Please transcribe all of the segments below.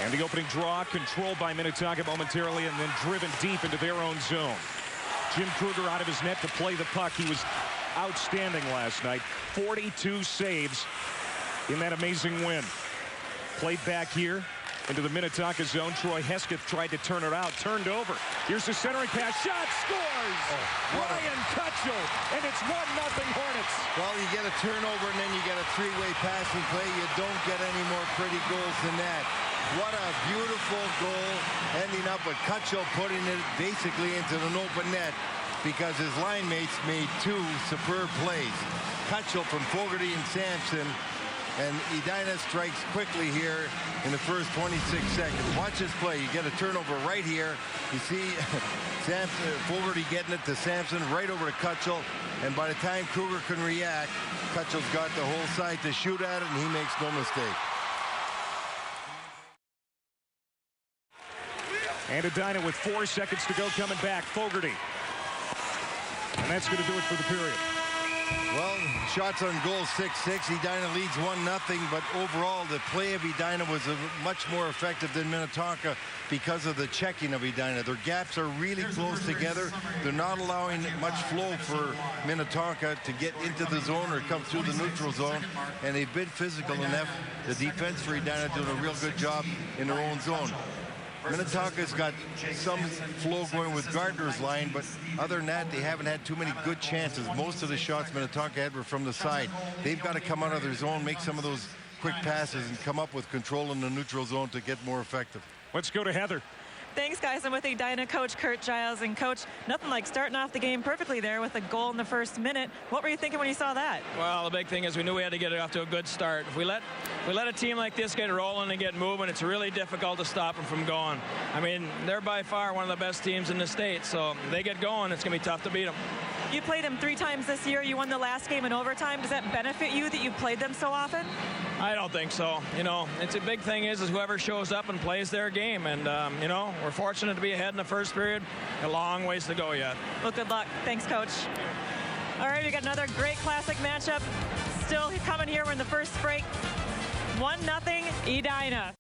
And the opening draw controlled by Minnetonka momentarily and then driven deep into their own zone. Jim Kruger out of his net to play the puck. He was outstanding last night. 42 saves in that amazing win. Played back here into the Minnetonka zone. Troy Hesketh tried to turn it out. Turned over. Here's the centering pass. Shot, scores! Ryan Kutchel, and it's 1-0 Hornets. Well, you get a turnover, and then you get a three-way passing play. You don't get any more pretty goals than that. What a beautiful goal, ending up with Kutchel putting it basically into an open net because his line mates made two superb plays. Kutchel from Fogarty and Sampson, and Edina strikes quickly here in the first 26 seconds. Watch this play. You get a turnover right here. You see Sampson, Fogarty getting it to Sampson, right over to Kutchel, and by the time Kruger can react, Kutchel's got the whole side to shoot at it, and he makes no mistake. And Edina with 4 seconds to go coming back. Fogarty. And that's going to do it for the period. Well, shots on goal 6-6. Edina leads 1-0, but overall the play of Edina was much more effective than Minnetonka because of the checking of Edina. Their gaps are really close together. They're not allowing much flow for Minnetonka to get into the zone or come through the neutral zone, and they've been physical enough. The defense for Edina doing a real good job in their own zone. Minnetonka's got some flow going with Gardner's line, but other than that, they haven't had too many good chances. Most of the shots Minnetonka had were from the side. They've got to come out of their zone, make some of those quick passes, and come up with control in the neutral zone to get more effective. Let's go to Heather. Thanks, guys. I'm with Edina coach Kurt Giles. And, Coach, nothing like starting off the game perfectly there with a goal in the first minute. What were you thinking when you saw that? Well, the big thing is we knew we had to get it off to a good start. If we let a team like this get rolling and get moving, it's really difficult to stop them from going. I mean, they're by far one of the best teams in the state, so if they get going, it's going to be tough to beat them. You played them 3 times this year. You won the last game in overtime. Does that benefit you that you played them so often? I don't think so. You know, it's a big thing is whoever shows up and plays their game. And, you know, we're fortunate to be ahead in the first period. A long ways to go yet. Well, good luck. Thanks, Coach. All right, we got another great classic matchup. Still coming here. We're in the first break. 1-0 Edina.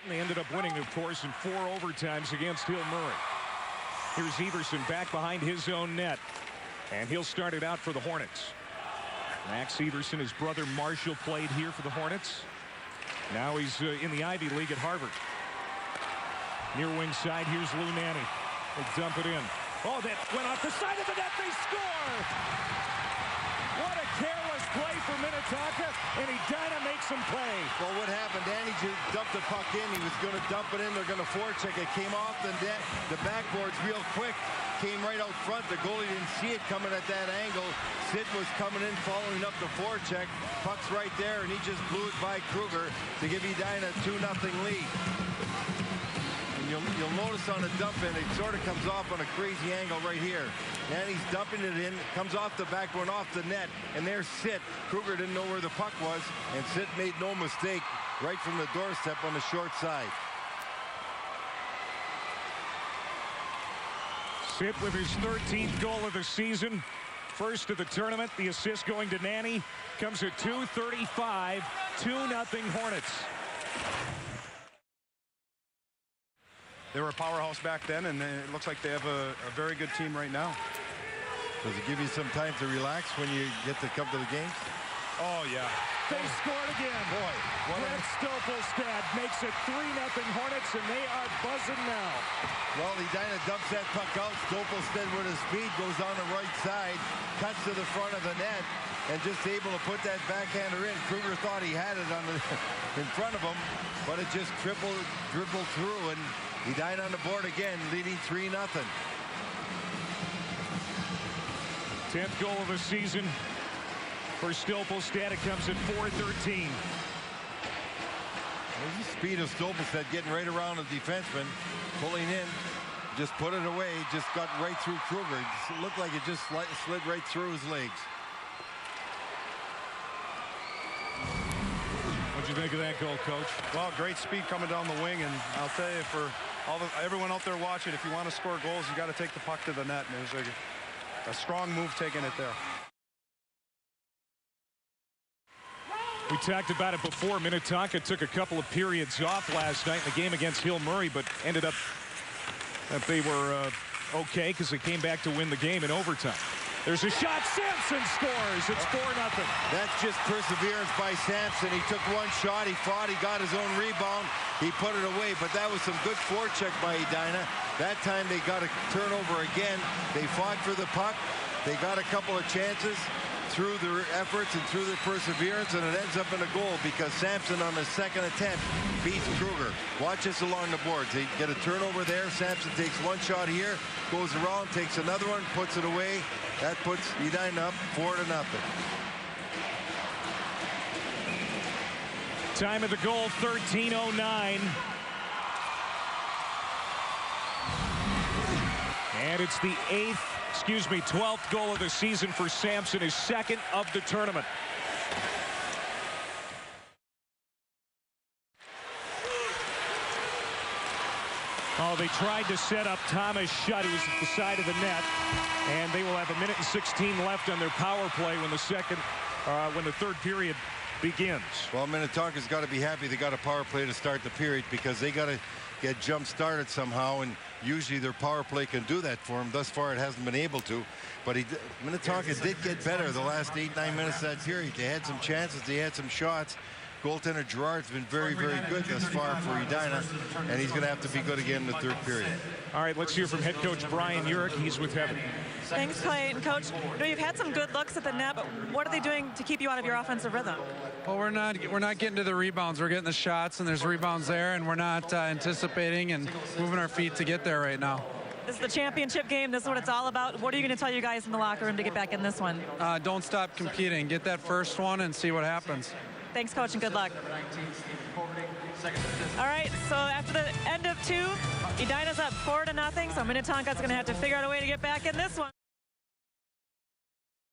They ended up winning, of course, in 4 overtimes against Hill Murray. Here's Everson back behind his own net. And he'll start it out for the Hornets. Max Everson, his brother Marshall, played here for the Hornets. Now he's in the Ivy League at Harvard. Near wing side, here's Lou Nanny. They'll dump it in. Oh, that went off the side of the net. They score! What a careless play for Minnetonka, and Edina makes him play. Well, what happened? Danny just dumped the puck in. He was going to dump it in. They're going to forecheck. It came off the net. The backboards real quick. Came right out front. The goalie didn't see it coming at that angle. Sid was coming in, following up the forecheck. Puck's right there, and he just blew it by Kruger to give Edina a 2-0 lead. You'll notice on the dump in, it sort of comes off on a crazy angle right here. And he's dumping it in, comes off the backboard, off the net, and there's Sid. Kruger didn't know where the puck was, and Sid made no mistake right from the doorstep on the short side. Sid with his 13th goal of the season. First of the tournament. The assist going to Nanny. Comes at 2:35. 2-0 Hornets. They were a powerhouse back then, and it looks like they have a very good team right now. Does it give you some time to relax when you get to come to the games? Oh, yeah. They scored again. Boy, Brett Stopelstad makes it 3-0 Hornets, and they are buzzing now. Well, Edina dumps that puck out. Stopelstad with his speed goes on the right side, cuts to the front of the net, and just able to put that backhander in. Kruger thought he had it on the in front of him, but it just dribbled through, and Edina on the board again, leading 3-0. 10th goal of the season for Stopelstad. It comes at 4:13. The speed of Stopelstad getting right around the defenseman, pulling in, just put it away, just got right through Kruger. It looked like it just slid right through his legs. What'd you think of that goal, Coach? Well, great speed coming down the wing, and I'll tell you, for everyone out there watching, if you want to score goals, you got to take the puck to the net, and it was a strong move taking it there. We talked about it before. Minnetonka took a couple of periods off last night in the game against Hill Murray, but ended up that they were okay because they came back to win the game in overtime. There's a shot. Sampson scores. It's 4-0. That's just perseverance by Sampson. He took one shot. He fought. He got his own rebound. He put it away. But that was some good forecheck by Edina. That time they got a turnover again. They fought for the puck. They got a couple of chances through their efforts and through their perseverance, and it ends up in a goal because Sampson on the second attempt beats Kruger. Watch this along the boards. They get a turnover there. Sampson takes one shot here, goes around, takes another one, puts it away. That puts Edina up 4-0. Time of the goal, 13:09. And it's the 12th goal of the season for Sampson, his second of the tournament. Oh, they tried to set up Thomas Shutt, who was at the side of the net, and they will have 1:16 left on their power play when the third period begins. Well, Minnetonka's got to be happy they got a power play to start the period because they got to get jump started somehow, and usually their power play can do that for them. Thus far, it hasn't been able to, but Minnetonka did get better the last 8-9 minutes of that period. They had some chances. They had some shots. Goaltender Gerard's been very, very good thus far for Edina, and he's going to have to be good again in the third period. All right, let's hear from head coach Brian Urich. He's with Heaven. Thanks, Clay. And Coach, you've had some good looks at the net, but what are they doing to keep you out of your offensive rhythm? Well, we're not getting to the rebounds. We're getting the shots, and there's rebounds there, and we're not anticipating and moving our feet to get there right now. This is the championship game. This is what it's all about. What are you going to tell you guys in the locker room to get back in this one? Don't stop competing. Get that first one and see what happens. Thanks, Coach, and good luck. All right, so after the end of two, Edina's up 4-0, so Minnetonka's going to have to figure out a way to get back in this one.